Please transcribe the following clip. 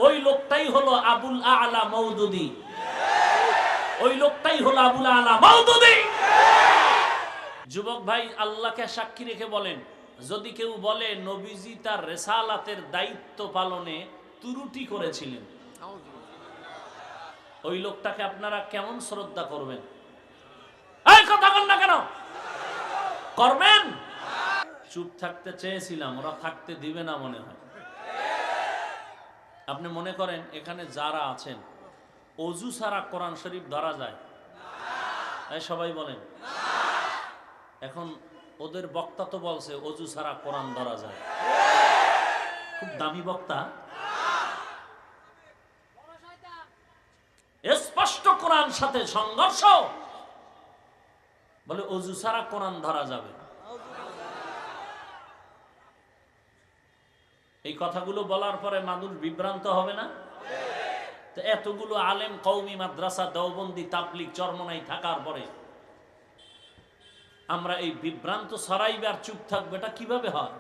ওই লোকটাই হলো আবুল আলা মওদুদি, ওই লোকটাই হলো আবুল আলা মওদুদি। যুবক ভাই, আল্লাহকে সাক্ষী রেখে বলেন, যদি কেউ বলে নবীজি তার রিসালাতের দায়িত্ব পালনে ত্রুটি করেছিলেন, ওই লোকটাকে আপনারা কেমন শ্রদ্ধা করবেন? এই কথা বল না কেন? করবেন? চুপ থাকতে চেয়েছিলাম, ওরা থাকতে দিবে না মনে হয়। আপনি মনে করেন এখানে যারা আছেন অজু ছাড়া কোরআন শরীফ ধরা যায়? এই সবাই বলেন। এখন ওদের বক্তা তো বলছে অজু ছাড়া কোরআন ধরা যায়, খুব দামি বক্তা। স্পষ্ট কোরআন সাথে সংঘর্ষ, বলে অজু ছাড়া কোরআন ধরা যাবে। এই কথাগুলো বলার পরে মানুষ বিভ্রান্ত হবে না? তো এতগুলো আলেম, কওমি মাদ্রাসা, দেওবন্দি, তাবলিগ, চরমনাই থাকার পরে আমরা এই বিভ্রান্ত ছড়াইবার চুপ থাকবো, এটা কিভাবে হয়?